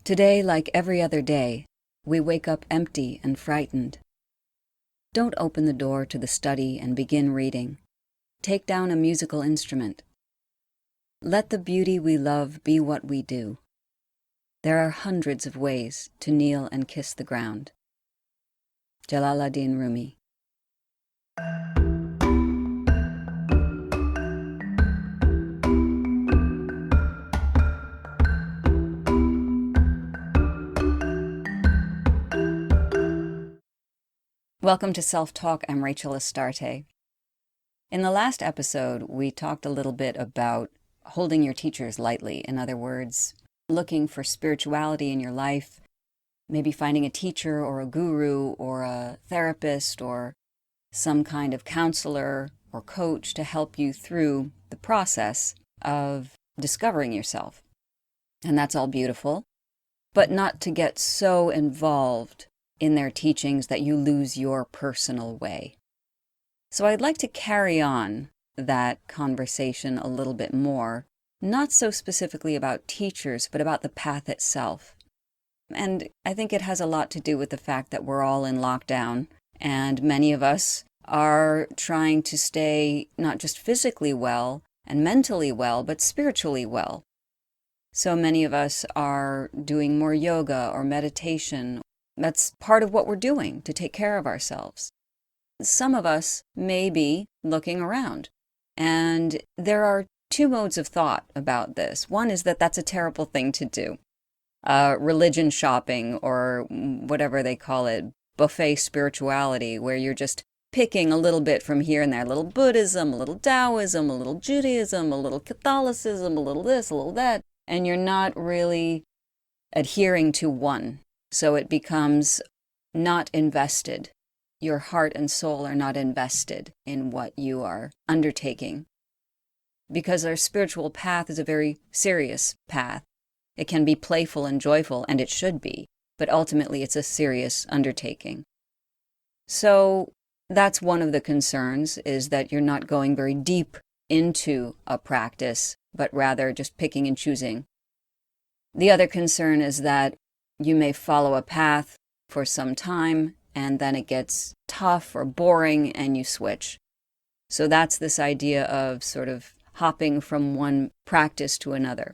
Today, like every other day, we wake up empty and frightened. Don't open the door to the study and begin reading. Take down a musical instrument. Let the beauty we love be what we do. There are hundreds of ways to kneel and kiss the ground. Jalaluddin Rumi. Welcome to Self-Talk. I'm Rachel Astarte. In the last episode, we talked a little bit about holding your teachers lightly. In other words, looking for spirituality in your life, maybe finding a teacher or a guru or a therapist or some kind of counselor or coach to help you through the process of discovering yourself. And that's all beautiful, but not to get so involved in their teachings that you lose your personal way. So I'd like to carry on that conversation a little bit more, not so specifically about teachers, but about the path itself. And I think it has a lot to do with the fact that we're all in lockdown, and many of us are trying to stay not just physically well and mentally well, but spiritually well. So many of us are doing more yoga or meditation. That's part of what we're doing to take care of ourselves. Some of us may be looking around, and there are two modes of thought about this. One is that that's a terrible thing to do. Religion shopping, or whatever they call it, buffet spirituality, where you're just picking a little bit from here and there, a little Buddhism, a little Taoism, a little Judaism, a little Catholicism, a little this, a little that, and you're not really adhering to one. So it becomes not invested. Your heart and soul are not invested in what you are undertaking. Because our spiritual path is a very serious path. It can be playful and joyful, and it should be, but ultimately it's a serious undertaking. So that's one of the concerns, is that you're not going very deep into a practice, but rather just picking and choosing. The other concern is that you may follow a path for some time, and then it gets tough or boring, and you switch. So that's this idea of sort of hopping from one practice to another.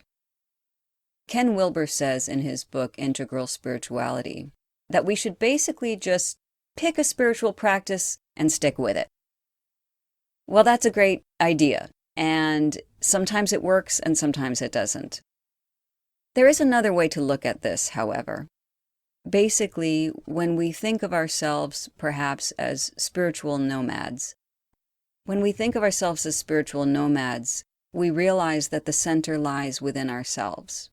Ken Wilber says in his book, Integral Spirituality, that we should basically just pick a spiritual practice and stick with it. Well, that's a great idea, and sometimes it works and sometimes it doesn't. There is another way to look at this, however. Basically, when we think of ourselves perhaps as spiritual nomads, we realize that the center lies within ourselves.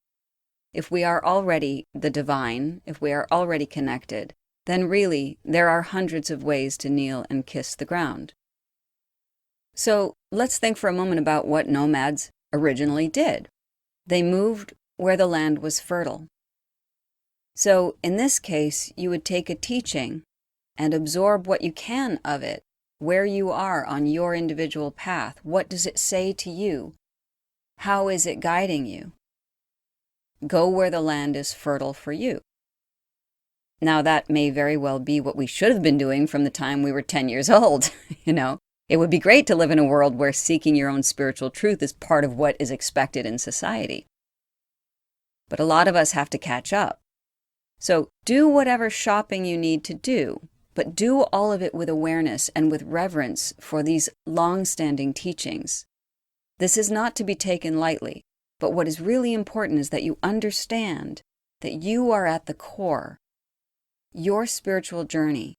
If we are already the divine, if we are already connected, then really there are hundreds of ways to kneel and kiss the ground. So let's think for a moment about what nomads originally did. They moved where the land was fertile. So in this case, you would take a teaching and absorb what you can of it, where you are on your individual path. What does it say to you? How is it guiding you? Go where the land is fertile for you. Now, that may very well be what we should have been doing from the time we were 10 years old. It would be great to live in a world where seeking your own spiritual truth is part of what is expected in society. But a lot of us have to catch up. So do whatever shopping you need to do, but do all of it with awareness and with reverence for these long-standing teachings. This is not to be taken lightly, but what is really important is that you understand that you are at the core. Your spiritual journey,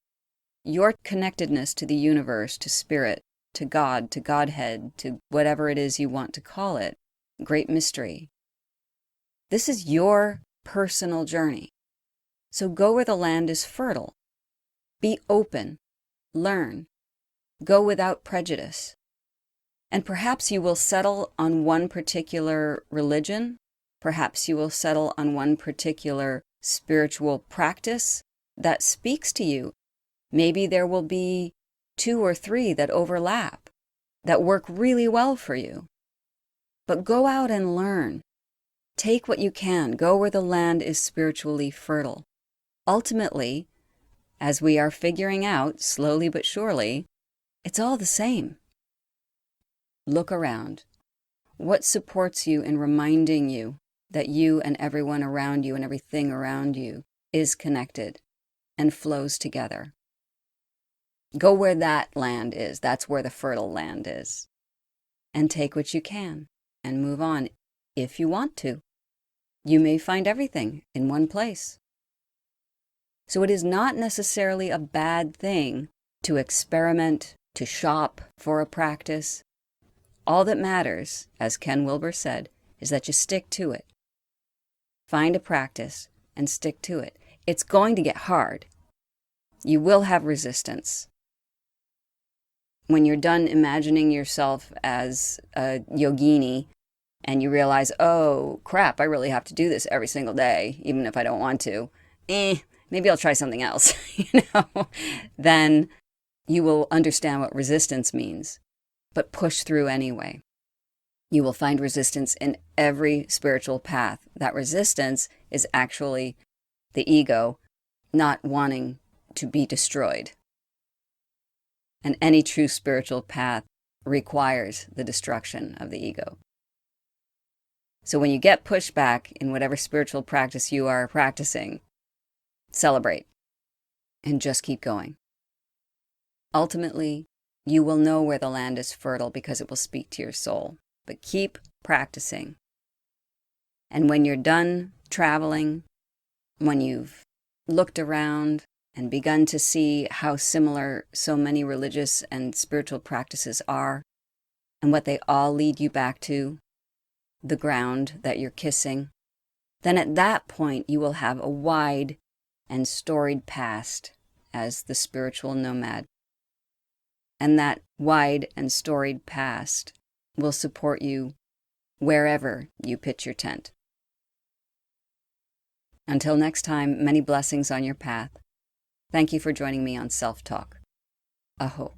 your connectedness to the universe, to spirit, to God, to Godhead, to whatever it is you want to call it, great mystery. This is your personal journey. So go where the land is fertile. Be open. Learn. Go without prejudice. And perhaps you will settle on one particular religion. Perhaps you will settle on one particular spiritual practice that speaks to you. Maybe there will be 2 or 3 that overlap, that work really well for you. But go out and learn. Take what you can. Go where the land is spiritually fertile. Ultimately, as we are figuring out, slowly but surely, it's all the same. Look around. What supports you in reminding you that you and everyone around you and everything around you is connected and flows together? Go where that land is. That's where the fertile land is. And take what you can and move on if you want to. You may find everything in one place. So it is not necessarily a bad thing to experiment, to shop for a practice. All that matters, as Ken Wilber said, is that you stick to it. Find a practice and stick to it. It's going to get hard. You will have resistance. When you're done imagining yourself as a yogini and you realize, oh crap, I really have to do this every single day, even if I don't want to, maybe I'll try something else, then you will understand what resistance means, but push through anyway. You will find resistance in every spiritual path. That resistance is actually the ego not wanting to be destroyed. And any true spiritual path requires the destruction of the ego. So when you get pushback in whatever spiritual practice you are practicing, celebrate and just keep going. Ultimately, you will know where the land is fertile because it will speak to your soul. But keep practicing. And when you're done traveling, when you've looked around and begun to see how similar so many religious and spiritual practices are, and what they all lead you back to, the ground that you're kissing, then at that point you will have a wide and storied past as the spiritual nomad. And that wide and storied past will support you wherever you pitch your tent. Until next time, many blessings on your path. Thank you for joining me on Self Talk. Aho.